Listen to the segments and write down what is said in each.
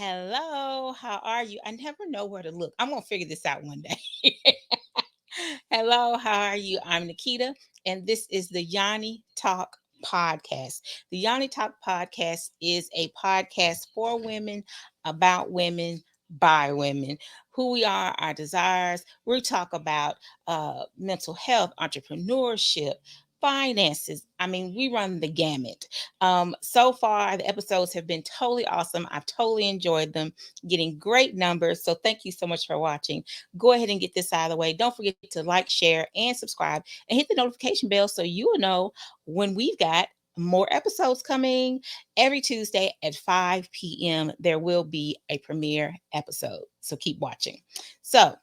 Hello, how are you? I never know where to look. I'm going to figure this out one day. Hello, how are you? I'm Nikita, and this is the Yoni Talk podcast. The Yoni Talk podcast is a podcast for women, about women, by women, who we are, our desires. We talk about mental health, entrepreneurship, finances. I mean, we run the gamut. So far, the episodes have been totally awesome. I've totally enjoyed them, getting great numbers. So thank you so much for watching. Go ahead and get this out of the way. Don't forget to like, share, and subscribe, and hit the notification bell so you will know when we've got more episodes coming. Every Tuesday at 5 p.m. There will be a premiere episode. So keep watching. So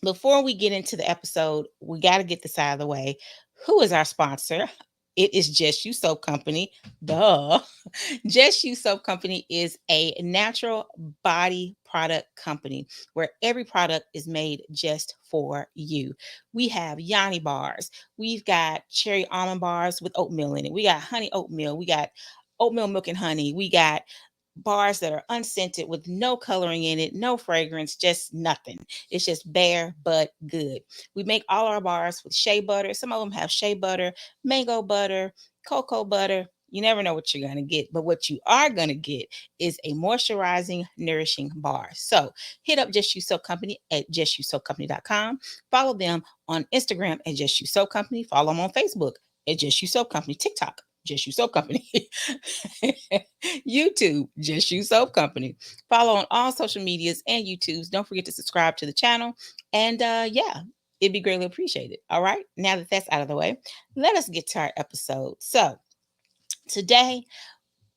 before we get into the episode, we got to get this out of the way. Who is our sponsor? It is Just You Soap Company. Duh. Just You Soap Company is a natural body product company where every product is made just for you. We have Yanni bars. We've got cherry almond bars with oatmeal in it. We got honey oatmeal. We got oatmeal milk and honey. We got bars that are unscented with no coloring in it, no fragrance, just nothing. It's just bare but good. We make all our bars with shea butter. Some of them have shea butter, mango butter, cocoa butter. You never know what you're going to get, but what you are going to get is a moisturizing, nourishing bar. So hit up Just You Soap Company at justyousoapcompany.com. Follow them on Instagram at Just You Soap Company. Follow them on Facebook at Just You Soap Company. TikTok, Just You Soap Company. YouTube, Just You Soap Company. Follow on all social medias and YouTubes. Don't forget to subscribe to the channel. And yeah, it'd be greatly appreciated. All right. Now that that's out of the way, let us get to our episode. So today,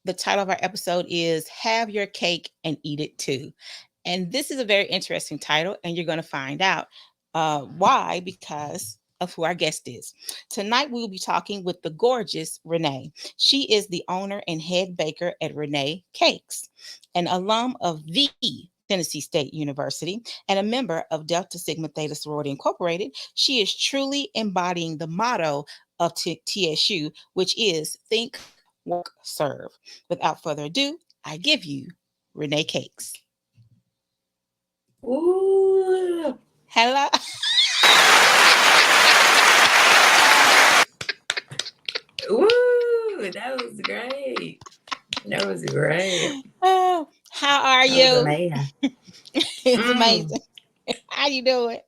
the title of our episode is Have Your Cake and Eat It Too. And this is a very interesting title, and you're going to find out why, because of who our guest is. Tonight, we will be talking with the gorgeous Renee. She is the owner and head baker at Renee Cakes, an alum of the Tennessee State University and a member of Delta Sigma Theta Sorority Incorporated. She is truly embodying the motto of TSU, which is think, work, serve. Without further ado, I give you Renee Cakes. Ooh. Hello. Ooh, that was great. That was great. Oh, how are That was you? amazing. It's amazing. How you doing?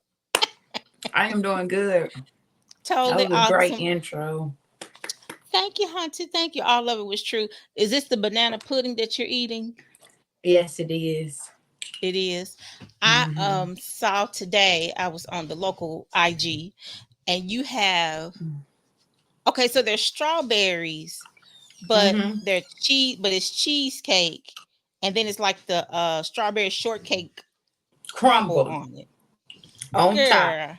I am doing good. That Totally was a great awesome. intro. Thank you, Hunty. Thank you. All of it was true. Is this the banana pudding that you're eating? Yes, it is. It is. I Mm-hmm. saw today. I was on the local IG, and you have okay. So there's strawberries, but Mm-hmm. they're cheese. But it's cheesecake, and then it's like the strawberry shortcake crumble Crumble on it. on top. Girl,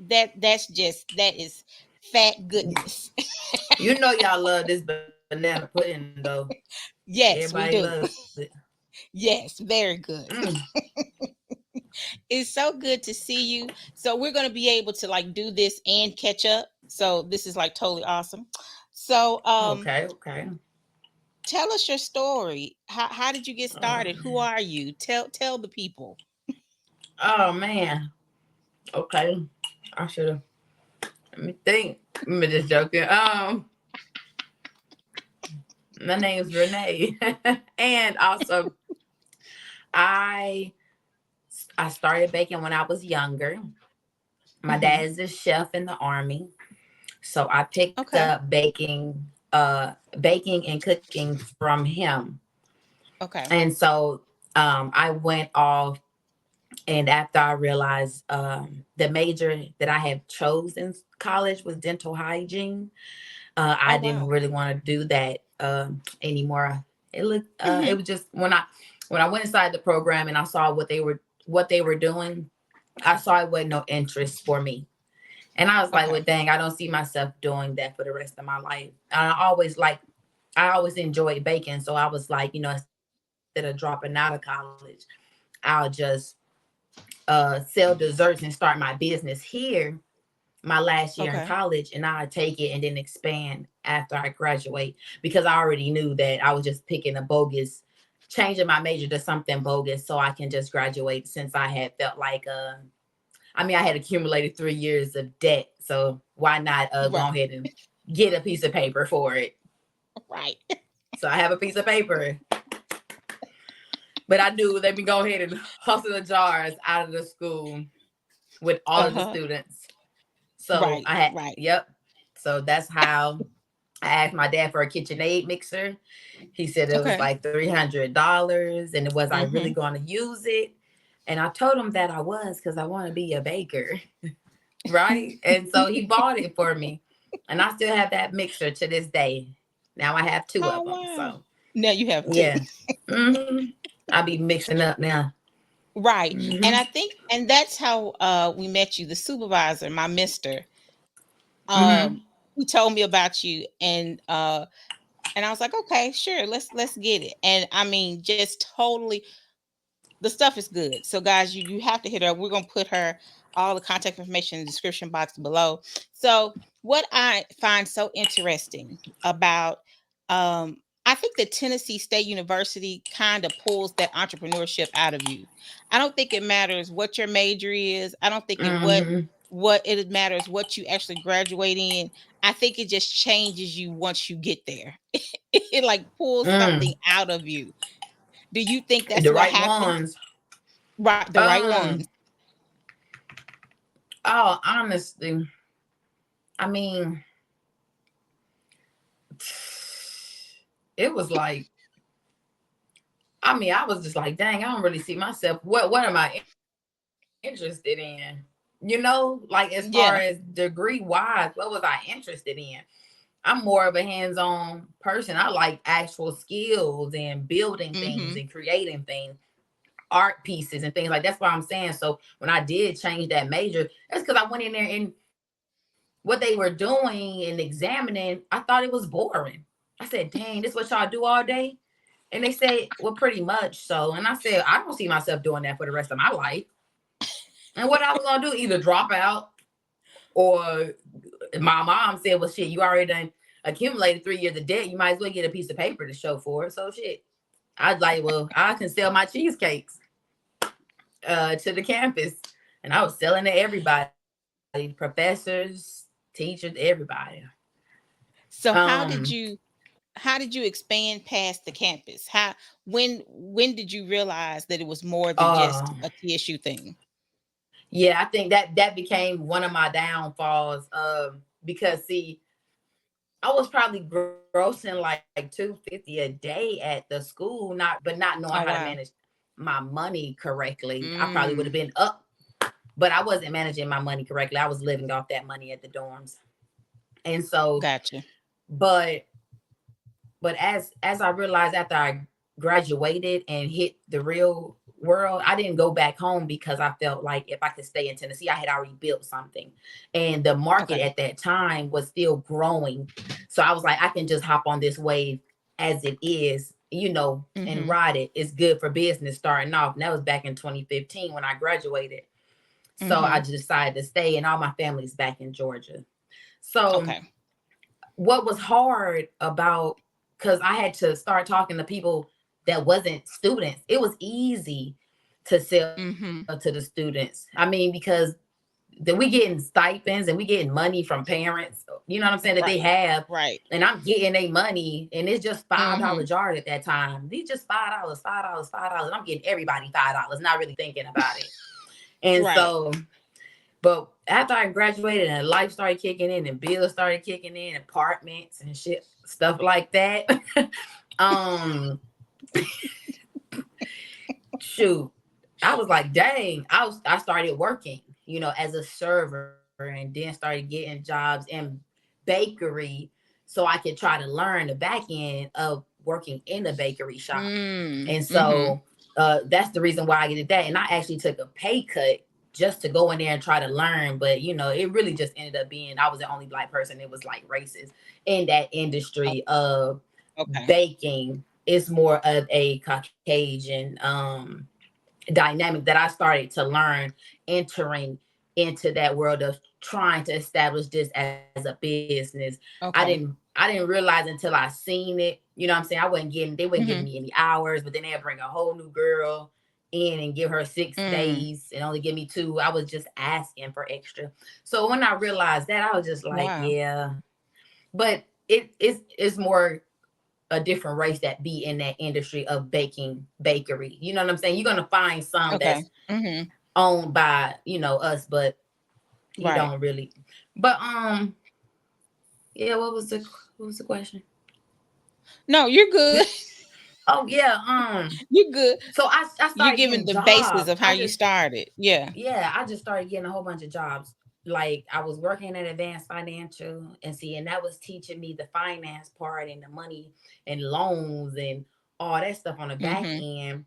that is fat goodness. You know y'all love this banana pudding though. Everybody Yes, we loves do. it. Yes, very good. Mm. It's so good to see you. So we're going to be able to like do this and catch up. So this is like totally awesome. So Okay, okay. tell us your story. How did you get Oh started? Who man. are you? Tell the people. Oh man. Okay. I should have. Let me think. I'm just joking. My name's Renee, and also I I started baking when I was younger. My Hmm. dad is a chef in the army, so I picked Okay. up baking and cooking from him. Okay. And so I went off, and after I realized the major that I had chosen in college was dental hygiene, Oh I didn't wow. really want to do that anymore. It Hmm. was just when I went inside the program and I saw what they were doing, I saw it wasn't no interest for me. And I was like, well, Okay. dang, I don't see myself doing that for the rest of my life. And I always enjoyed baking. So I was like, instead of dropping out of college, I'll just sell desserts and start my business here my last year in Okay. college, and I take it and then expand after I graduate, because I already knew that I was just picking a bogus changing my major to something bogus so I can just graduate, since I had felt like I mean, I had accumulated 3 years of debt, so why not go Right. ahead and get a piece of paper for it. Right. So I have a piece of paper, but I knew, let me go ahead and hustle the jars out of the school with all of the Uh-huh. students. So Right. I had, Right. yep. So that's how I asked my dad for a KitchenAid mixer. He said it was Okay. like $300, and was I really Mm-hmm. going to use it? And I told him that I was, because I want to be a baker, right? And so he bought it for me, and I still have that mixer to this day. Now I have two Oh of them. wow. So Now you have two. yeah, hmm I'll be mixing up now. Right. Hmm And I think and that's how we met you, the supervisor, my mister. hmm Um he told me about you and I was like, okay, sure, let's get it. And I mean, just totally the stuff is good. So guys, you have to hit her. We're gonna put her all the contact information in the description box below. So what I find so interesting about I think that Tennessee State University kind of pulls that entrepreneurship out of you. I don't think it matters what your major is. I don't think hmm what it matters what you actually graduate in. I think it just changes you once you get there. It like pulls something mm. out of you. Do you think that's The what right happened? ones. Right, the right ones. Um. Oh, honestly, I mean, it was like, I mean, I was just like, dang, I don't really see myself. What am I interested in? Like, as far Yeah. as degree wise, what was I interested in? I'm more of a hands-on person. I like actual skills and building things Mhm. and creating things, art pieces and things like that's what I'm saying. So when I did change that major, that's because I went in there and what they were doing and examining, I thought it was boring. I said, dang, this what y'all do all day? And they said, well, pretty much so. And I said, I don't see myself doing that for the rest of my life. And what I was gonna do, either drop out, or my mom said, well, shit, you already done accumulated 3 years of debt. You might as well get a piece of paper to show for it. So shit. I was like, well, I can sell my cheesecakes to the campus. And I was selling to everybody, professors, teachers, everybody. So Um, how did you expand past the campus? How when did you realize that it was more than just uh, a TSU thing? yeah, I think that became one of my downfalls. Because see, I was probably grossing like 250 a day at the school, not knowing how Oh to wow. manage my money correctly. I probably would have Mm, been up, but I wasn't managing my money correctly. I was living off that money at the dorms. And so, gotcha. but as I realized after I graduated and hit the real world, I didn't go back home because I felt like if I could stay in Tennessee, I had already built something. And the market Okay. at that time was still growing. So I was like, I can just hop on this wave as it is, and Mhm. ride it. It's good for business starting off. And that was back in 2015 when I graduated. So I Mhm. just decided to stay, and all my family's back in Georgia. So Okay. what was hard about, because I had to start talking to people that wasn't students. It was easy to sell to the Mhm. students. I mean, because we getting stipends and we getting money from parents, what I'm saying, that they Right. have, Right. and I'm getting their money, and it's just $5 Mhm. jars at that time. These just $5, $5, $5. I'm getting everybody $5, not really thinking about it. And Right. so, but after I graduated and life started kicking in and bills started kicking in, apartments and shit, stuff like that. um, Shoot, I was like, dang, I started working, as a server, and then started getting jobs in bakery so I could try to learn the back end of working in a bakery shop. Mm. And Mhm. so that's the reason why I did that. And I actually took a pay cut just to go in there and try to learn. But it really just ended up being I was the only black person. It was like racist in that Oh, industry of okay. baking. It's more of a Caucasian dynamic that I started to learn entering into that world of trying to establish this as a business. I Okay. didn't I didn't realize until I seen it. You know what I'm saying? They wasn't giving Mm-hmm. me any hours, but then they'd bring a whole new girl in and give her 6 days and only give me 2. I was just asking for extra. So when I realized that, I was just like, Wow. yeah. But it's more a different race that be in that industry of bakery. You know what I'm saying? You're gonna find some Okay. that's Mm-hmm. owned by, us, but you Right. don't really. But yeah, what was the question? No, you're good. Oh yeah, You're good. so I You're started giving getting the basis jobs. of how you started. Yeah. I just started getting a whole bunch of jobs. Like I was working at Advanced Financial and that was teaching me the finance part and the money and loans and all that stuff on the back Mm-hmm. end.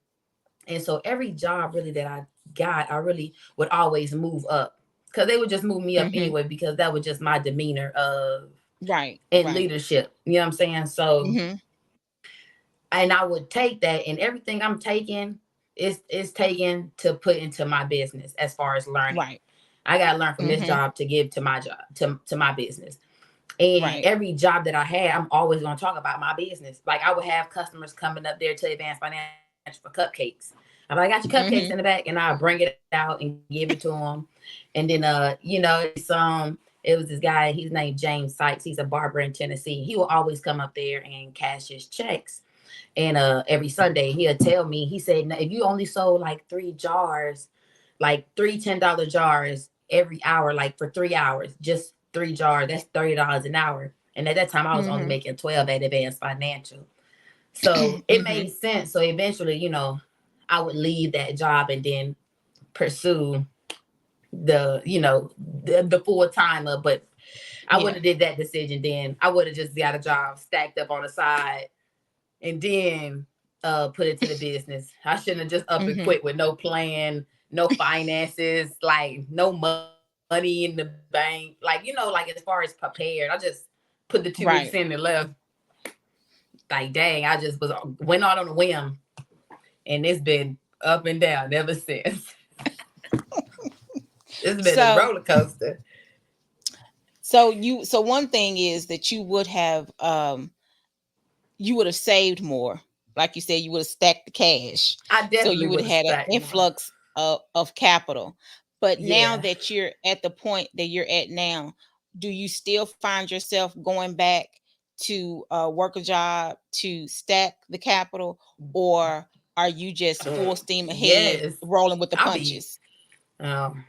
And so every job really that I got, I really would always move up because they would just move me up Mm-hmm. anyway because that was just my demeanor of Right. in Right. leadership. You know what I'm saying? So Mm-hmm. and I would take that and everything I'm taking is taken to put into my business as far as learning. Right. I gotta learn from this Mm-hmm. job to give to my job to my business. And Right. every job that I had, I'm always gonna talk about my business. Like I would have customers coming up there to Advanced Financial for cupcakes. I'm like, I got your cupcakes in the Mm-hmm. back, and I bring it out and give it to them. And then it was this guy, he's named James Sykes. He's a barber in Tennessee. He will always come up there and cash his checks. And every Sunday he'll tell me, he said, if you only sold like 3 jars, like three $10 jars every hour, like for 3 hours, just 3 jars, that's $30 an hour. And at that time I was only Mm-hmm. making 12 at Advanced Financial. So it Mm-hmm. made sense. So eventually, I would leave that job and then pursue the full timer. But I Yeah. wouldn't have did that decision then. I would have just got a job stacked up on the side and then put it to the business. I shouldn't have just up and Mm-hmm. quit with no plan, no finances, like no money in the bank. Like as far as prepared, I just put the 2 weeks in Right. and left. Like dang, I just went out on a whim, and it's been up and down ever since. It's been a So roller coaster. so one thing is that you would have saved more. Like you said, you would have stacked the cash. I So definitely you would would have have had an stacked more. influx of capital. But now Yeah, that you're at the point that you're at now, do you still find yourself going back to work a job to stack the capital, or are you just full steam ahead yes. rolling with the I'll be. punches? Um,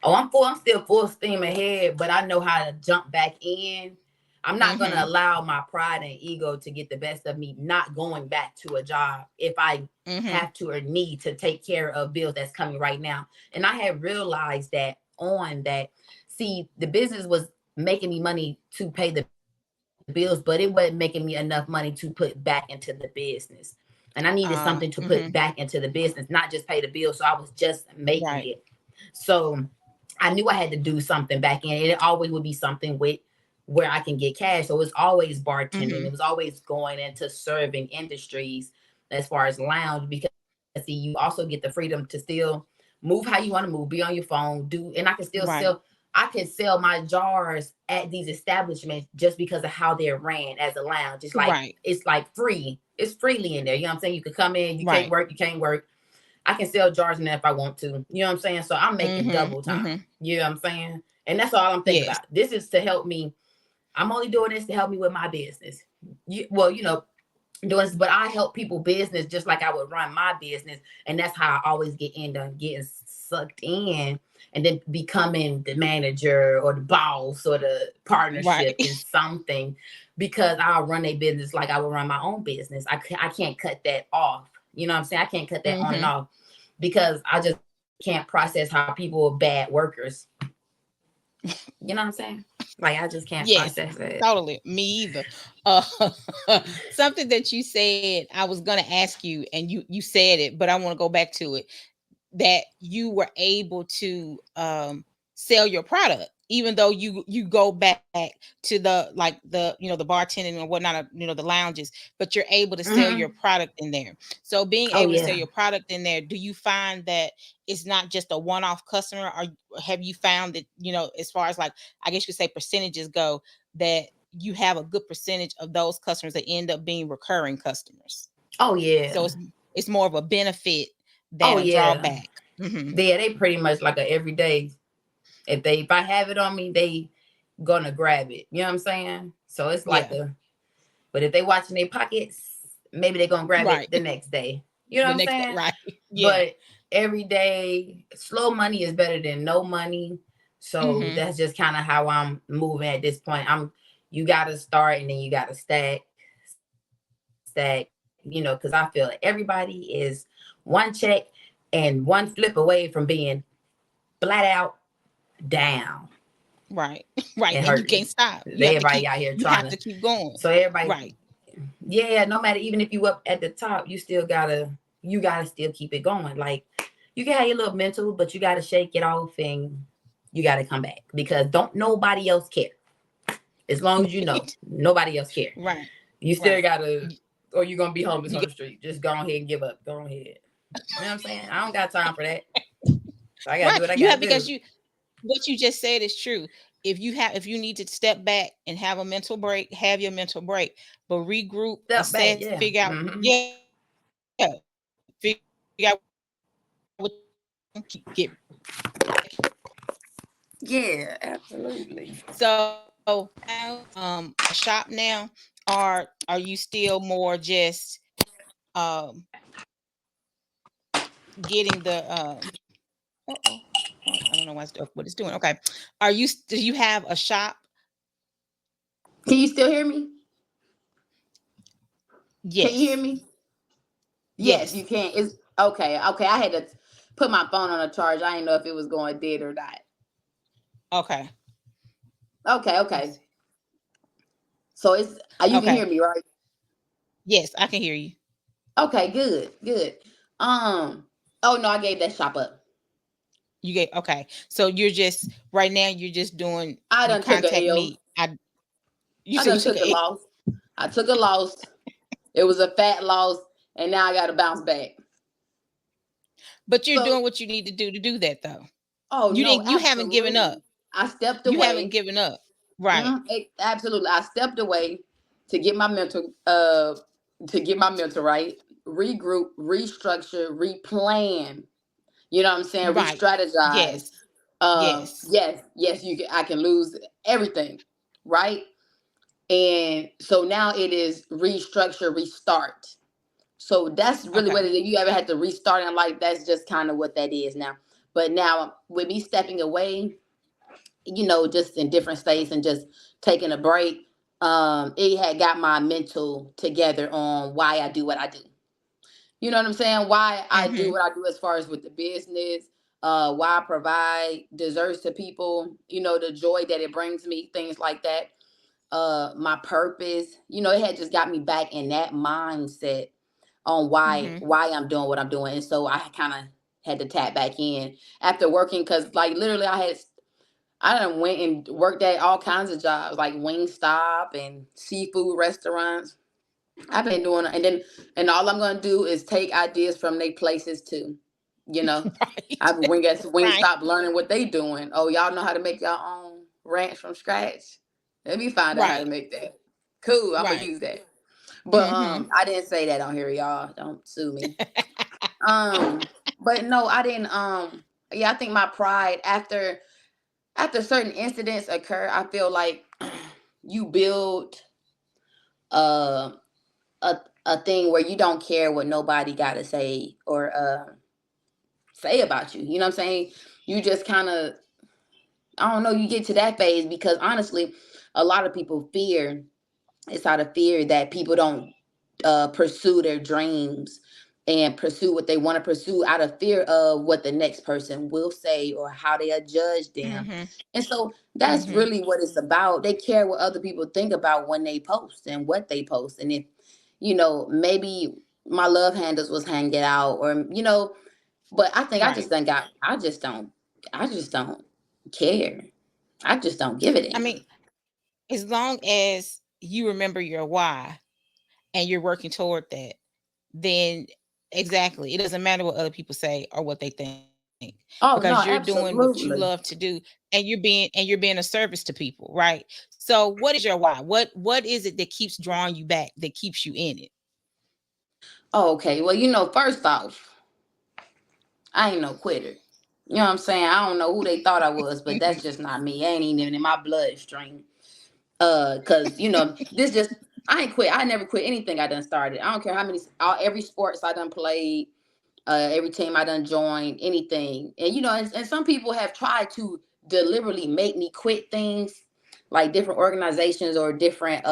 Oh, I'm full. I'm still full steam ahead, but I know how to jump back in. I'm not gonna Mm-hmm. allow my pride and ego to get the best of me. Not going back to a job if I Mm-hmm. have to or need to take care of bills that's coming right now. And I had realized that on that. See, the business was making me money to pay the bills, but it wasn't making me enough money to put back into the business. And I needed something to put back Mm-hmm. into the business, not just pay the bills. So I was just making it. Right. So I knew I had to do something back in. It always would be something with where I can get cash. So it's always bartending. Mm-hmm. It was always going into serving industries as far as lounge because see, you also get the freedom to still move how you want to move, be on your phone, and I can still sell. Right. I can sell my jars at these establishments just because of how they're ran as a lounge. Right. It's like free. It's freely in there. You know what I'm saying? You could come in, you can't Right. work, you can't work. I can sell jars in there if I want to. You know what I'm saying? So I'm making Mm-hmm. double Mm-hmm. time. You know what I'm saying? And that's all I'm thinking Yes. about. This is to help me. I'm only doing this to help me with my business. Doing this, but I help people business just like I would run my business. And that's how I always end up getting sucked in and then becoming the manager or the boss or the Right. partnership in something because I'll run a business like I would run my own business. I can't cut that off. You know what I'm saying? I can't cut that on and Mm-hmm. off because I just can't process how people are bad workers. You know what I'm saying? Like I just can't Yes, process it. totally. Me either. Uh, something that you said, I was gonna ask you, and you said it, but I want to go back to it. That you were able to sell your product, even though you go back to the the bartending and whatnot, the lounges, but you're able to sell your Hmm. product in there. So being Oh able to sell yeah. your product in there, do you find that it's not just a one-off customer, or have you found that, as far as, like, I guess you could say, percentages go, that you have a good percentage of those customers that end up being recurring customers. Oh So yeah. it's more of a benefit Oh than a yeah. drawback. Hmm. They pretty much like a everyday. If I have it on me, they gonna grab it. You know what I'm saying? So it's like Yeah. a. But if they watching their pockets, maybe they gonna grab Right. it the next day. You know The what I'm next day. saying? Right. Yeah. But every day, slow money is better than no money. So Hmm. that's just kind of how I'm moving at this point. You gotta start and then you gotta stack, because I feel everybody is one check and one flip away from being flat out down Right. Right. and And you can't hurting. stop. Everybody out here You trying have to. to keep going. So everybody, Right. yeah, no matter, even if you up at the top, you gotta still keep it going. Like, you can have your little mental, but you gotta shake it off and you gotta come back, because don't nobody else care. As long as you know Right. nobody else care, Right. you still Right. gotta, or you're gonna be homeless You on the street. Just go ahead and give up. Go ahead. You know what I'm saying? I don't got time for that. So I gotta do right. what I You gotta have because do. you what you just said is true. If you need to step back and have a mental break, have your mental break, but regroup, Step back, assess, yeah. figure out, yeah, figure out what get Yeah, absolutely. so a shop now, are you still more just um getting the uh-oh, I don't know what it's doing. Okay. Do you have a shop? Can you still hear me? Can you hear Yes. me? Yes, you Yes. can. It's okay. Okay, I had to put my phone on a charge. I didn't know if it was going dead or not. Okay. Okay, Let's okay. see. So it's you can Okay. hear me, right? Yes, I can hear you. Okay, good, good. Um. Oh no, I gave that shop up. You get okay. So you're just right now you're just doing I you done took a contact L. me. You I said you done took took a a loss. I took a loss. It was a fat loss, and now I got to bounce back. but you're So, doing what you need to do that though. oh no, You haven't given up. absolutely. I stepped You haven't away. given up. Right. Absolutely. I stepped away to get my mental right, regroup, restructure, replan. You know what I'm saying? Right. Re-strategize. Yes. Yes. Yes, I can lose everything, right? And so now it is restructure, restart. So that's really what Okay. it is. You ever had to restart in life? That's just kind of what that is now. But now with me stepping away, just in different states and just taking a break, it had got my mental together on why I do what I do. You know what I'm saying? Why I do Mm-hmm. what I do as far as with the business, why I provide desserts to people, the joy that it brings me, things like that. My purpose, it had just got me back in that mindset on why Mm-hmm. why I'm doing what I'm doing. And so I kind of had to tap back in after working, because like literally I done went and worked at all kinds of jobs like Wingstop and seafood restaurants. I've been doing it, and all I'm gonna do is take ideas from their places too. You know, Right. I've been wing at Right. Wingstop learning what they doing. Oh, y'all know how to make your own ranch from scratch? Let me find out how to Right. make that. Cool, I'm gonna Right. use that. But Mm-hmm. I didn't say that on here, y'all. Don't sue me. Um, but no, I didn't. Yeah, I think my pride after certain incidents occur, I feel like you build uh, a thing where you don't care what nobody got to say or say about you. You know what I'm saying? You just kind of, I don't know, you get to that phase because honestly, a lot of people fear, it's out of fear that people don't pursue their dreams and pursue what they want to pursue out of fear of what the next person will say or how they judge them. Mm-hmm. And so that's Mm-hmm. really what it's about. They care what other people think about when they post and what they post. And if, maybe my love handles was hanging out or, but I think Right. I just don't care. I just don't give a I damn. mean, as long as you remember your why and you're working toward that, then exactly. It doesn't matter what other people say or what they think. Oh because no, you're doing what you absolutely. love to do, and you're being a service to people, right? So what is your why? What is it that keeps drawing you back, that keeps you in it? Oh, okay. Well, first off, I ain't no quitter. You know what I'm saying? I don't know who they thought I was, but that's just not me. I ain't even in my bloodstream. Cause this just I ain't quit. I never quit anything I done started. I don't care how many every sports I done played, every team I done joined, anything. And and some people have tried to deliberately make me quit things, like different organizations or different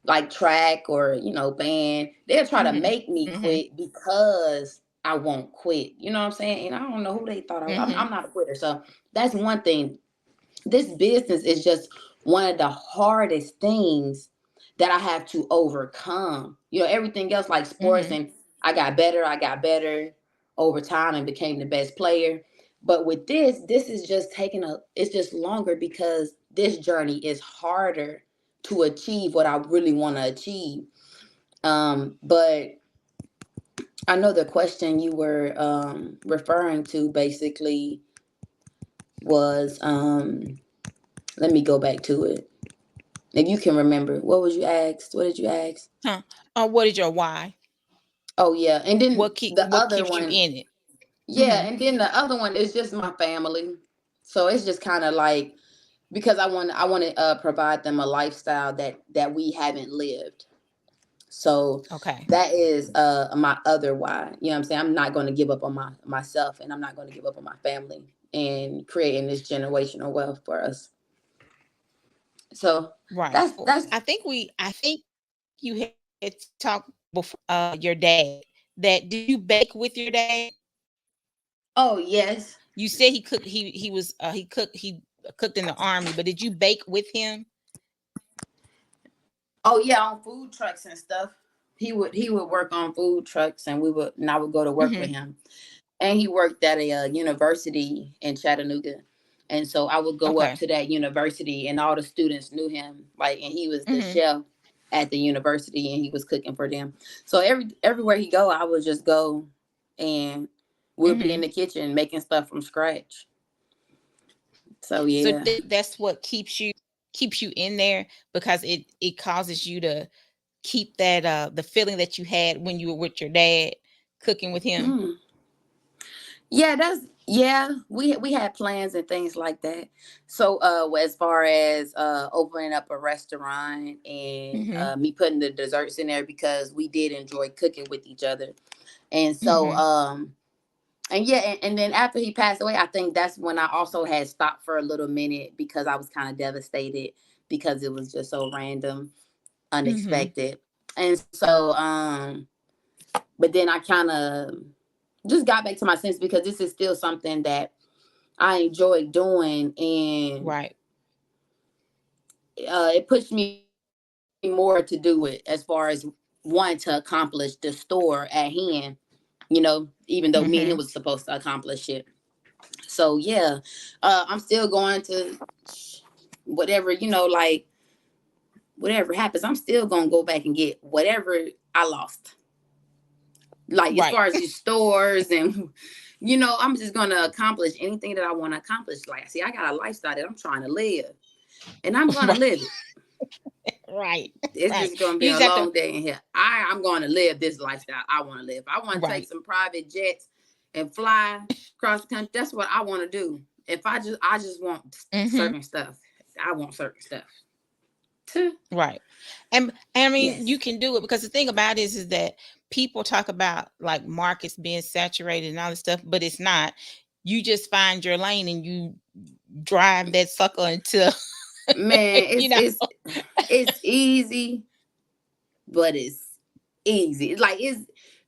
like track or band. They'll try to Mhm. make me Mhm. quit because I won't quit. You know what I'm saying? And I don't know who they thought I was. I'm Mhm. not a quitter. So that's one thing. This business is just one of the hardest things that I have to overcome. Everything else like sports, Mhm. and I got better over time and became the best player. But with this is just it's just longer because this journey is harder to achieve what I really want to achieve. But I know the question you were referring to basically was let me go back to it. If you can remember, what was you asked? What did you ask? Huh. What is your why? Oh yeah, and then the What other keeps you one, in it? yeah, Mhm. and then the other one is just my family. So it's just kind of like because I want to provide them a lifestyle that we haven't lived. So Okay. that is my other why. You know what I'm saying? I'm not going to give up on myself, and I'm not going to give up on my family and creating this generational wealth for us. So Right. that's I think you had talked before your dad. That did you bake with your dad? oh yes. You said he cooked. He cooked in the army, but did you bake with him? Oh yeah, on food trucks and stuff. He would work on food trucks, and I would go to work with Mhm. him. And he worked at a university in Chattanooga, and so I would go up Okay. to that university, and all the students knew him. Like, and he was the Mhm. chef at the university, and he was cooking for them. So everywhere he go, I would just go, and we'll be in Mhm. the kitchen making stuff from scratch. So So yeah. that's what keeps you in there, because it causes you to keep that the feeling that you had when you were with your dad cooking with him. Mm. Yeah, yeah. We had plans and things like that. So as far as opening up a restaurant and Mhm. me putting the desserts in there because we did enjoy cooking with each other. And so Mhm. and yeah, and then after he passed away, I think that's when I also had stopped for a little minute because I was kind of devastated because it was just so random, Mhm. unexpected. And so but then I kind of just got back to my sense because this is still something that I enjoy doing, and Right. it pushed me more to do it as far as wanting to accomplish the store at hand. Even though me and him was Mhm. supposed to accomplish it. So yeah, I'm still going to whatever like whatever happens. I'm still gonna go back and get whatever I lost. Like as Right. far as these stores and I'm just gonna accomplish anything that I want to accomplish. Like, see, I got a lifestyle that I'm trying to live, and I'm gonna Right. live it. Right. It's Right. just gonna be You a just have to. long day in here. I'm gonna live this lifestyle I want to live. I want to take Right. some private jets and fly across the country. That's what I want to do. If I just want Mhm. certain stuff. I want certain stuff. Right. And I mean, you Yes. can do it, because the thing about it is that people talk about like markets being saturated and all this stuff, but it's not. You just find your lane and you drive that sucker until Man, you it's know. it's it's easy, but it's easy.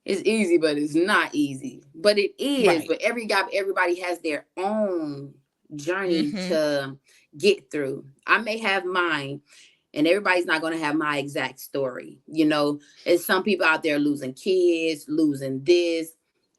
It's easy, but it's not easy. But it is. Right. But everybody has their own journey Mhm. to get through. I may have mine, and everybody's not going to have my exact story. It's some people out there losing kids, losing this,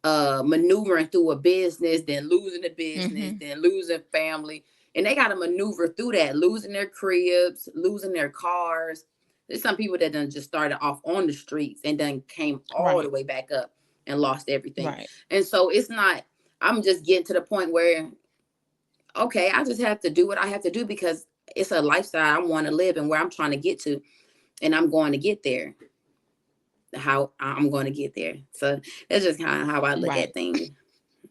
maneuvering through a business, then losing the business, Mhm. then losing family, and they got to maneuver through that, losing their cribs, losing their cars. There's some people that done just started off on the streets and then came all the Right. way back up and lost everything. Right. And so it's not. I'm just getting to the point where, okay, I just have to do what I have to do because it's a lifestyle I want to live and where I'm trying to get to, and I'm going to get there. How I'm going to get there. So that's just kind of how I look Right. at things.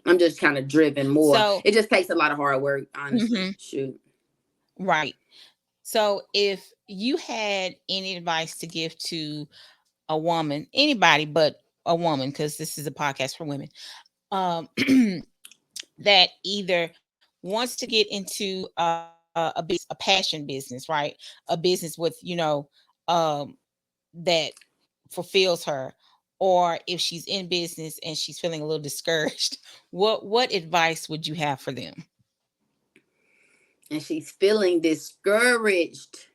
I'm just kind of driven more. So, It just takes a lot of hard work, honestly. mhm, Shoot. right. So, if you had any advice to give to a woman, anybody but a woman, because this is a podcast for women, um, that either wants to get into a business, a passion business, right? A business with, that fulfills her, or if she's in business and she's feeling a little discouraged, what advice would you have for them? And she's feeling discouraged.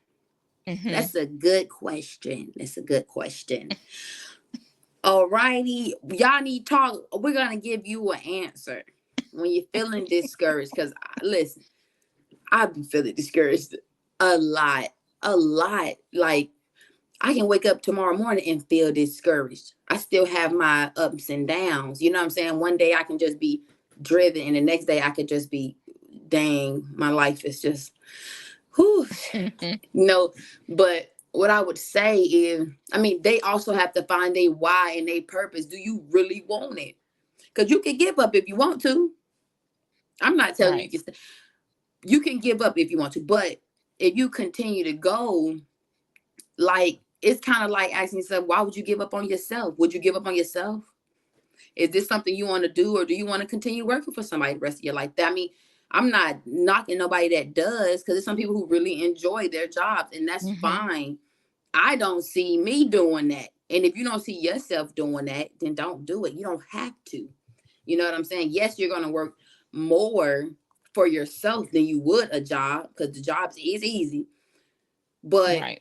Hmm. That's a good question. That's a good question. Alrighty, Yoni Talk. We're gonna give you an answer when you're feeling discouraged. Cause listen, I be feeling discouraged a lot, a lot. Like I can wake up tomorrow morning and feel discouraged. I still have my ups and downs. You know what I'm saying? One day I can just be driven, and the next day I could just be, dang, my life is just, whew. No, but what I would say is, I mean, they also have to find a why and a purpose. Do you really want it? Because you can give up if you want to. I'm not telling you Right. you can. You can give up if you want to, but if you continue to go, like it's kind of like asking yourself, why would you give up on yourself? Would you give up on yourself? Is this something you want to do, or do you want to continue working for somebody the rest of your life? I mean, I'm not knocking nobody that does, because there's some people who really enjoy their jobs, and that's Hmm. fine. I don't see me doing that. And if you don't see yourself doing that, then don't do it. You don't have to. You know what I'm saying? Yes, you're going to work more for yourself than you would a job, because the jobs is easy. But Right.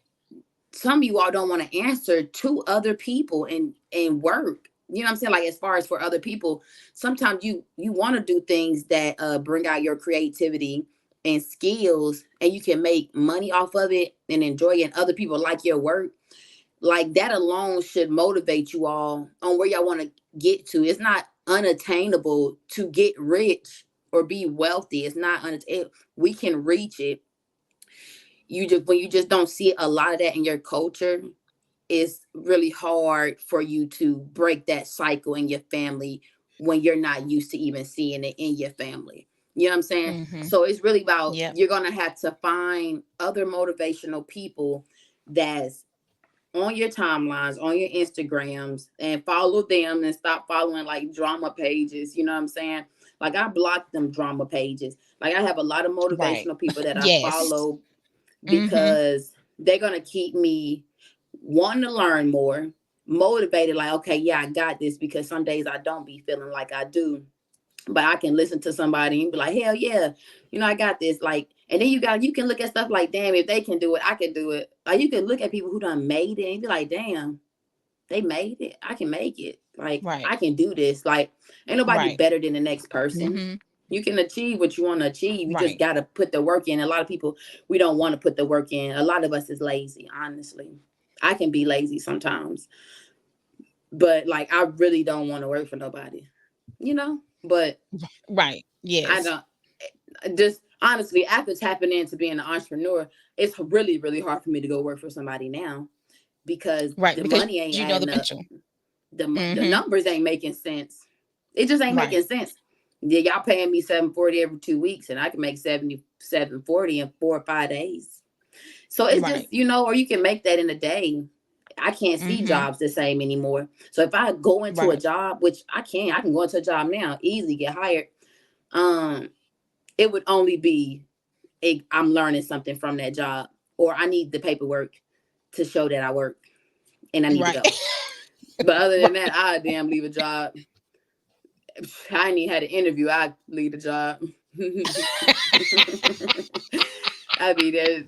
some of you all don't want to answer to other people and work. You know what I'm saying? Like as far as for other people, sometimes you want to do things that bring out your creativity and skills, and you can make money off of it and enjoy it, and other people like your work. Like that alone should motivate you all on where y'all want to get to. It's not unattainable to get rich or be wealthy. It's not unattainable. We can reach it. You just, when you just don't see a lot of that in your culture, it's really hard for you to break that cycle in your family when you're not used to even seeing it in your family. You know what I'm saying? Hmm. So it's really about, Yep. you're gonna have to find other motivational people that's on your timelines, on your Instagrams, and follow them and stop following like drama pages. You know what I'm saying? Like I blocked them drama pages. Like I have a lot of Right. motivational people that I Yes. follow Hmm. because they're gonna keep me wanting to learn more, motivated, like, okay, yeah, I got this, because some days I don't be feeling like I do. But I can listen to somebody and be like, hell yeah, I got this. Like, and then you can look at stuff like, damn, if they can do it, I can do it. Like you can look at people who done made it and be like, damn, they made it. I can make it. Like, Right. I can do this. Like, ain't nobody Right. better than the next person. Hmm. You can achieve what you want to achieve. You just Right. got to put the work in. A lot of people, we don't want to put the work in. A lot of us is lazy, honestly. I can be lazy sometimes, but like, I really don't want to work for nobody, But Right. I Yes. don't, just honestly, after tapping into being an entrepreneur, it's really, really hard for me to go work for somebody now, because Right. the Because money ain't you know the adding up. potential. The Hmm. numbers ain't making sense. It just ain't Right. making sense. Yeah, y'all paying me 740 every 2 weeks, and I can make 7740 in 4 or 5 days. So it's Right. just, or you can make that in a day. I can't see Hmm. jobs the same anymore. So if I go into a Right. job, which I can go into a job now, easily get hired. Um, it would only be, I'm learning something from that job, or I need the paperwork to show that I work, and I need to Right. go. But other than that, Right. I damn leave a job. I ain't even had an interview. I leave the job. I'd be there.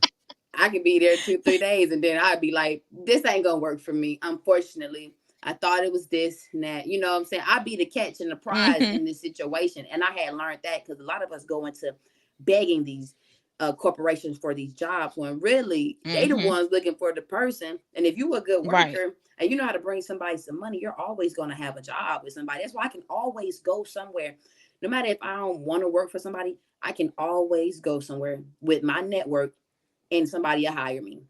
I could be there 2, 3 days, and then I'd be like, this ain't gonna work for me. Unfortunately, I thought it was this and that. You know what I'm saying? I'd be the catch and the prize Hmm. in this situation. And I had learned that, because a lot of us go into begging these corporations for these jobs, when really they the Mm-hmm. ones looking for the person. And if you a good Right. worker and you know how to bring somebody some money, you're always going to have a job with somebody. That's why I can always go somewhere. No matter if I don't want to work for somebody, I can always go somewhere with my network and somebody will hire me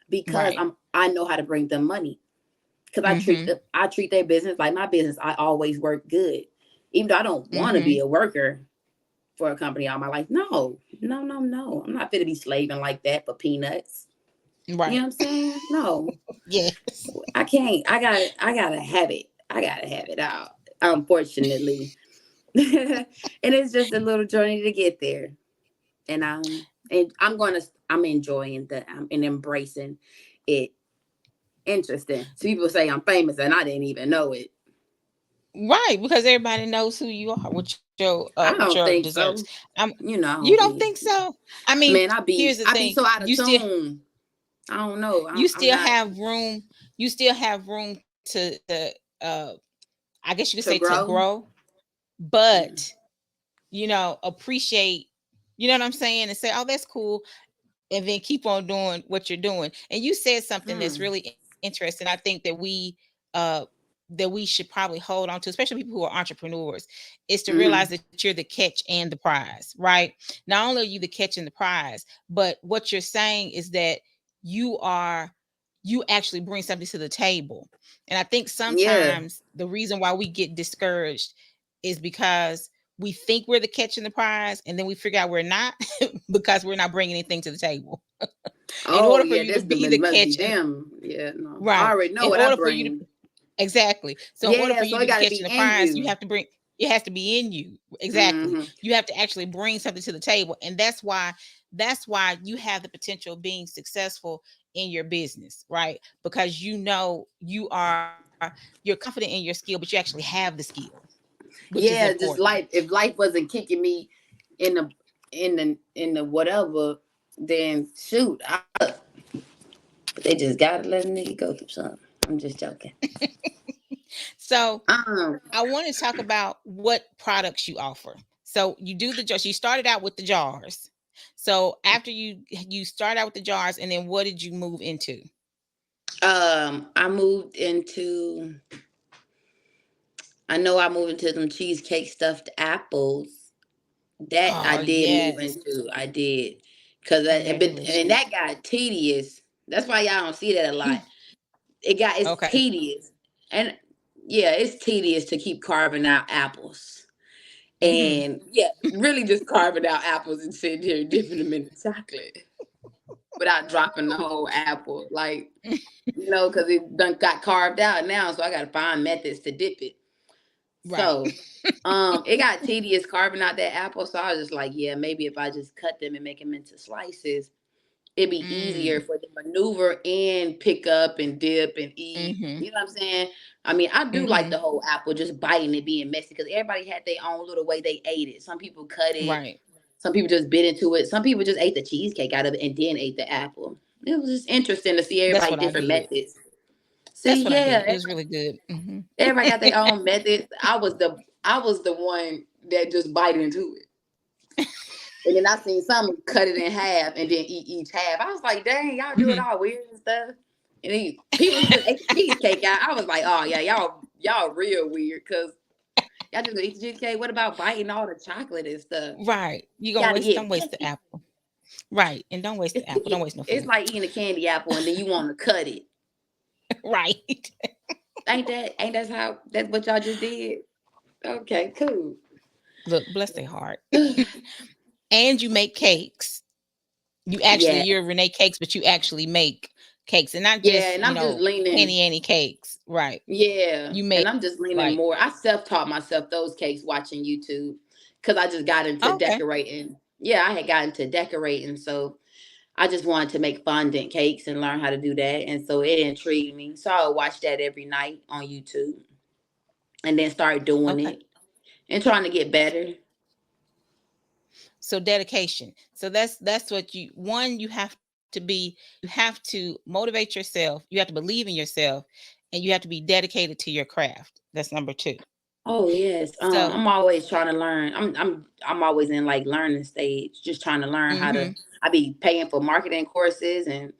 because Right. I know how to bring them money. Because Mm-hmm. I treat their business like my business. I always work good, even though I don't want to be Mm-hmm. a worker for a company all my life. No, no, no, no. I'm not fit to be slaving like that for peanuts. You know Right. what I'm saying? No, Yes. I can't. I gotta have it. I gotta have it out. Unfortunately, and it's just a little journey to get there. And I'm enjoying and embracing it. Interesting. So people say I'm famous and I didn't even know it. Right, because everybody knows who you are with I your don't think desserts. so. You I don't don't think be. so? I mean, Man, here's the I thing. be so out of tune. I don't know. You I'm still not have room. You still have room to I guess you could to say to grow. grow, Mm. but appreciate, you know what I'm saying, and say, "Oh, that's cool," and then keep on doing what you're doing. And you said something that's Mm. really interesting. I think uh that we should probably hold on to, especially people who are entrepreneurs, is to realize Mm. that you're the catch and the prize, right? Not only are you the catch and the prize, but what you're saying is that you are you actually bring something to the table. And I think Yeah. sometimes the reason why we get discouraged is because we think we're the catch and the prize, and then we figure out we're not because we're not bringing anything to the table. In Oh order for yeah, you to this be the must be catch and them. Yeah, no. I right, already know in what I order for you to bring. exactly. So in order for Yeah, you so to it be the gotta catch be and the in prize, you you. have to bring it has to be in you. Exactly. Hmm. You have to actually bring something to the table. And that's why you have the potential of being successful in your business, right? Because you're confident in your skill, but you actually have the skill, which is Yeah, just important. life. If life wasn't kicking me in the whatever, then shoot, but they just gotta let a nigga go through something. I'm just joking. So Um, I want to talk about what products you offer. So you do the jars. You started out with the jars. So after you start out with the jars, and then what did you move into? I moved into. I know I moved into them cheesecake stuffed apples. That I Oh did move yes. into. I did, cause Oh, they're and delicious. that got tedious. That's why y'all don't see that a lot. It's Okay. tedious, and yeah, it's tedious to keep carving out apples. Hmm. And yeah, really just carving out apples and sitting here dipping them in the chocolate without dropping the whole apple. Like, because it done got carved out now, so I gotta find methods to dip it. Right. So it got tedious carving out that apple. So I was just like, yeah, maybe if I just cut them and make them into slices, it'd be easier Mm. for the maneuver and pick up and dip and eat. Hmm. You know what I'm saying? I mean, I do like Hmm. the whole apple just biting it being messy because everybody had their own little way they ate it. Some people cut it, Right. some people just bit into it, some people just ate the cheesecake out of it and then ate the apple. It was just interesting to see That's everybody what I different did. methods. See, That's what I yeah, did. It was really good. Hmm. everybody got their own methods. I was the one that just bite into it. And then I seen some cut it in half and then eat each half. I was like, dang, y'all do it Hmm. all weird and stuff. And then people who just ate the cheesecake out, I was like, oh yeah, y'all real weird because y'all just gonna eat the cheesecake. What about biting all the chocolate and stuff? Right. You gonna Gotta waste? get Don't waste the messy. apple. Right. And don't waste the apple. Don't waste no It's food. like eating a candy apple and then you want to cut it. Right. That's what y'all just did? Okay, cool. Look, bless their heart. And you make cakes. Yeah. You're Renee Cakes, but you actually make cakes, and not Yeah, just and I'm just leaning. penny ante cakes. Right. Yeah, You and make I'm just leaning like more. I self-taught myself those cakes watching YouTube because I just got into okay. decorating. Yeah, I had gotten to decorating, so I just wanted to make fondant cakes and learn how to do that. And so it intrigued me. So I would watch that every night on YouTube and then start doing Okay. it and trying to get better. So dedication. So that's what you have to be. You have to motivate yourself. You have to believe in yourself, and you have to be dedicated to your craft. That's number two. Oh yes. So, I'm always trying to learn. I'm always in like learning stage, just trying to learn how to. mhm, I be paying for marketing courses and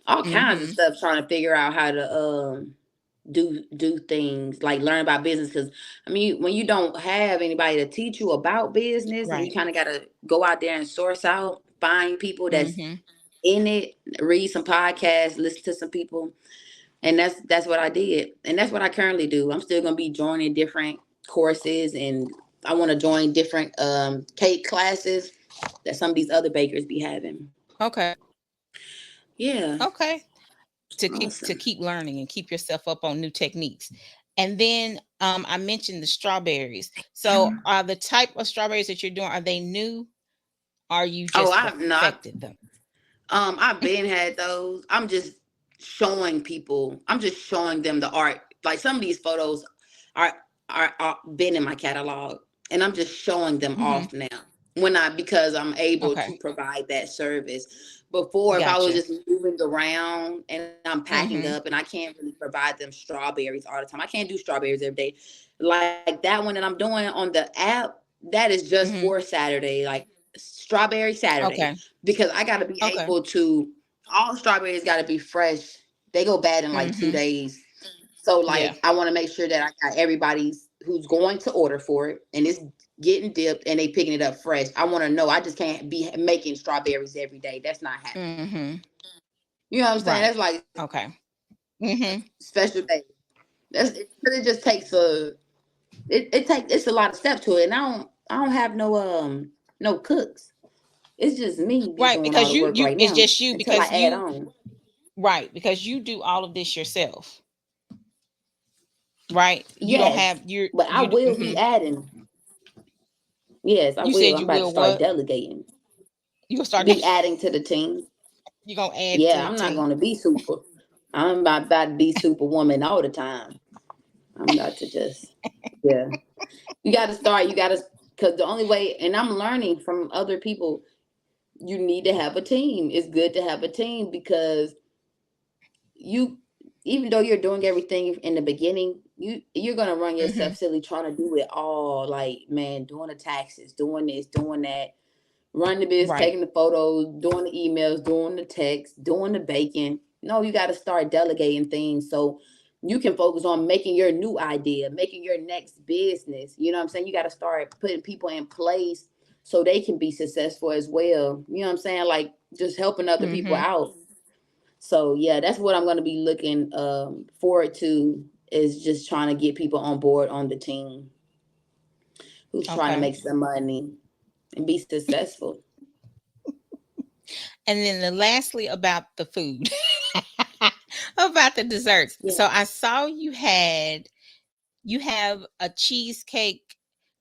all kinds of mhm, stuff, trying to figure out how to do things like learn about business. Because I mean, when you don't have anybody to teach you about business, and you right, kind of got to go out there and source out, find people that's mhm, in it, read some podcasts, listen to some people, and that's what I did, and that's what I currently do. I'm still gonna be joining different courses, and I want to join different cake classes that some of these other bakers be having. okay, Yeah, okay. To awesome. keep learning and keep yourself up on new techniques. And then I mentioned the strawberries. So are the type of strawberries that you're doing, are they new? Or you Oh, just I've not. perfected them? I've been had those. I'm just showing people. I'm just showing them the art. Like some of these photos are are been in my catalog, and I'm just showing them Hmm. off now. When I because I'm able Okay. to provide that service. Before, if I was Gotcha. just moving around and I'm packing up, and Hmm. I can't really provide them strawberries all the time. I can't do strawberries every day. Like that one that I'm doing on the app, that is just for Hmm. Saturday. Like strawberry Saturday, Okay. because I got to be Okay. able to. All strawberries got to be fresh. They go bad in like two Hmm. days. So Yeah. like I want to make sure that I got everybody's who's going to order for it, and it's getting dipped and they picking it up fresh. I want to know. I just can't be making strawberries every day. That's not happening. Hmm. You know what I'm saying? Right. That's like Okay. Hmm. special day. It just takes a it's a lot of steps to it, and I don't have no cooks. It's just me be Right. doing all Because the work you right it's now just you until I because add you on. right because you do all of this yourself. Right. You don't Yes, have you but I you. will be Hmm. adding. Yes, I You will. said I'm you about to will start what? delegating. You gonna start. Be adding to the team. You gonna add to Yeah, the I'm not team. going to be super. I'm not about to be superwoman all the time. I'm about to just, yeah. You got to start. You got to, because the only way, and I'm learning from other people, you need to have a team. It's good to have a team because you, even though you're doing everything in the beginning, you're gonna run Hmm. yourself silly trying to do it all. Like, man, doing the taxes, doing this, doing that, running the business, Right. taking the photos, doing the emails, doing the text, doing the baking. No, you got to start delegating things so you can focus on making your new idea, making your next business. You know what I'm saying? You got to start putting people in place so they can be successful as well. You know what I'm saying? Like just helping other people Hmm. out. So yeah, that's what I'm going to be looking forward to, is just trying to get people on board on the team who's trying to Okay. make some money and be successful. And then lastly about the food. About the desserts. Yeah. So I saw you have a cheesecake.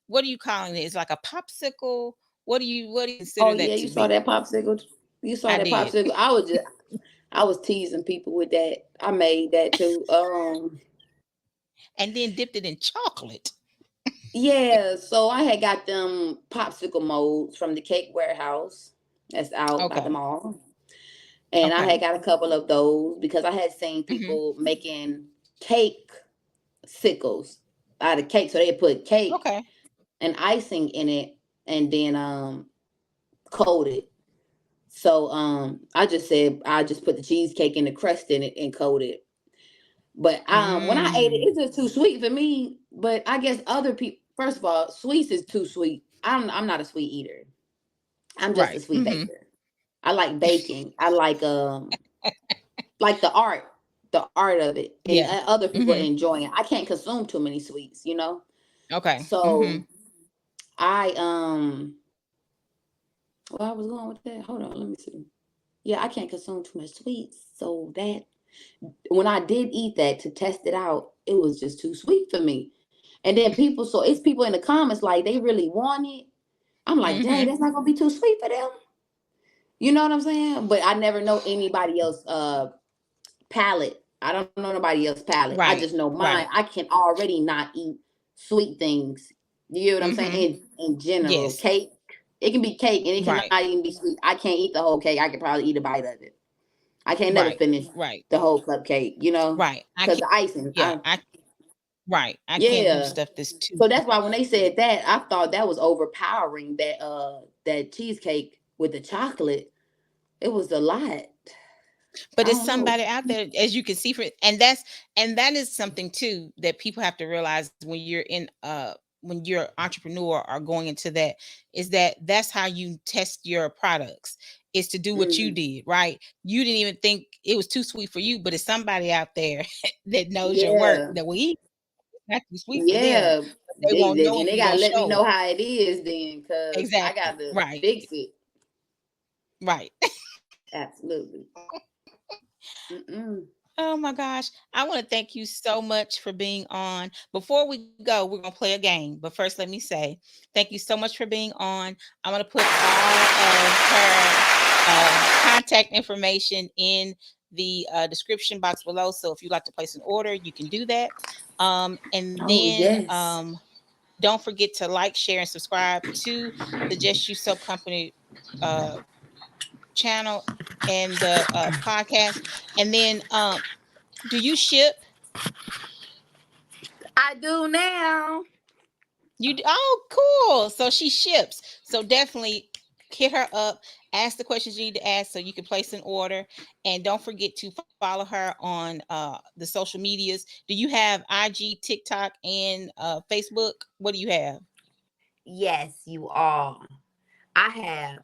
What are you calling it? It's like a popsicle. What do you consider Oh yeah, that to you saw be? that popsicle. You saw I that did. popsicle. I was teasing people with that. I made that too. And then dipped it in chocolate. Yeah, so I had got them popsicle molds from the cake warehouse that's out by the Okay. mall. And I Okay. had got a couple of those because I had seen Hmm. people making cake sickles out of cake. So they put cake Okay. and icing in it and then coat it. So I just said I just put the cheesecake and the crust in it and coat it. But when I ate it, Mm. it's just too sweet for me. But I guess other people, first of all, sweets is too sweet. I'm not a sweet eater. I'm just a Right. sweet Hmm. baker. I like baking. I like the art of it, and Yeah. other people Hmm. enjoying it. I can't consume too many sweets, you know. Okay. Hmm. So I well, I was going with that. Hold on, let me see. Yeah, I can't consume too much sweets, so that when I did eat that to test it out, it was just too sweet for me. And then people, so it's people in the comments like they really want it. I'm like, dang, Hmm. that's not gonna be too sweet for them. You know what I'm saying? But I never know anybody else palate. I don't know nobody else palate. I just Right. know mine. Right. I can already not eat sweet things. You know what I'm saying? Hmm. In general, Yes. cake. It can be cake and it cannot Right. even be sweet. I can't eat the whole cake. I could probably eat a bite of it. I can't never Right. finish Right. the whole cupcake, you know, Right. I because can. the icing. Yeah. I. Right. I can't do Yeah. stuff that's too. So that's why when they said that, I thought that was overpowering. That cheesecake with the chocolate, it was a lot. But I it's don't know. somebody out there, as you can see, for and that is something too that people have to realize when you're entrepreneur or going into that, is that that's how you test your products, is to do what you Mm, did, right? You didn't even think it was too sweet for you, but it's somebody out there that knows your work yeah, that will eat. It's not too sweet for them, yeah. but they won't know And if they you gotta don't let me show know it. how it is then, cause I Exactly. gotta Right. fix it. Right. Absolutely. Mm-mm. Oh my gosh. I want to thank you so much for being on. Before we go, we're going to play a game. But first, let me say thank you so much for being on. I'm going to put all of her contact information in the description box below. So if you'd like to place an order, you can do that. And Oh then yes. don't forget to like, share, and subscribe to the Just You Soap Company uh, channel and the podcast. And then do you ship? I do now. Oh, cool. So she ships. So definitely hit her up, ask the questions you need to ask so you can place an order. And don't forget to follow her on the social medias. Do you have IG, TikTok, and Facebook? What do you have? Yes, you are. I have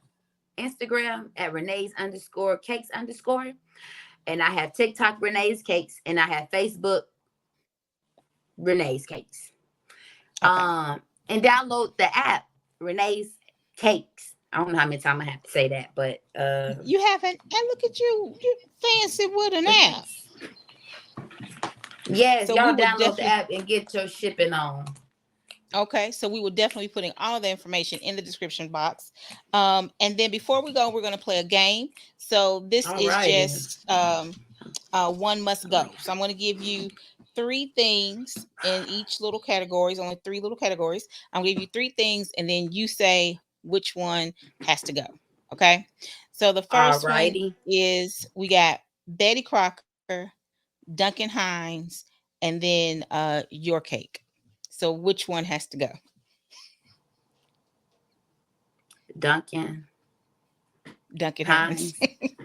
Instagram at Renee's underscore cakes underscore, and I have TikTok Renee's Cakes, and I have Facebook Renee's Cakes. Okay. And download the app Renee's Cakes. I don't know how many times I have to say that, but You haven't, and look at you, you fancy with an app. yes, So we y'all will download the definitely app and get your shipping on. Okay, so we will definitely be putting all the information in the description box. And then before we go, we're going to play a game. So this All is righty. just one must go. So I'm going to give you three things in each little categories, only three little categories. I'm going to give you three things, and then you say which one has to go. Okay. So the All first one righty. is we got Betty Crocker, Duncan Hines, and then your cake. So which one has to go? Duncan Duncan Hines. Hines.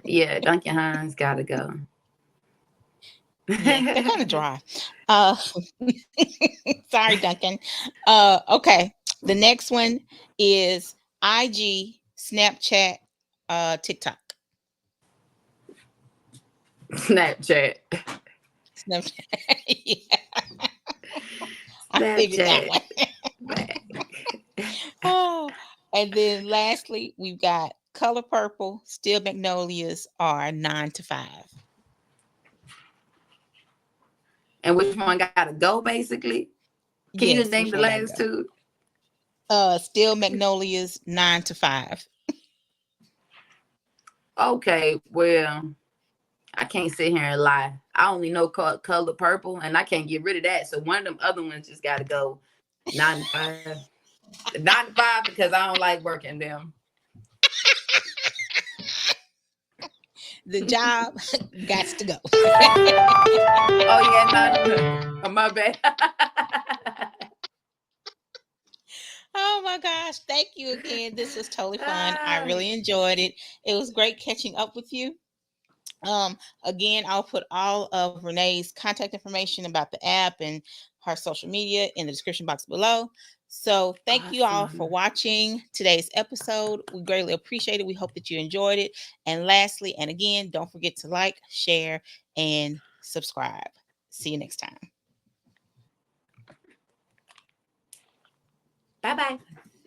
Yeah, Duncan Hines gotta go. Yeah, they're kind of dry. Uh, sorry, Duncan. Okay. The next one is IG, Snapchat, TikTok. Snapchat. Snapchat. Yeah, I figured that Snapchat. one. Oh, and then lastly, we've got Color Purple, Still Magnolias, are 9 to 5. And which one gotta go, basically? Can you Yes, name which the one got to last go? two? Still Magnolias, 9 to 5. Okay, well, I can't sit here and lie. I only know color purple, and I can't get rid of that. So one of them other ones just got to go 9 to 5. 9 to 5 because I don't like working them. The job got to go. Oh yeah, no, no. My bad. Oh my gosh. Thank you again. This was totally fun. I Ah, really enjoyed it. It was great catching up with you. Again, I'll put all of Renee's contact information about the app and her social media in the description box below. So thank you all for awesome. watching today's episode. We greatly appreciate it. We hope that you enjoyed it. And lastly, and again, don't forget to like, share, and subscribe. See you next time. Bye bye.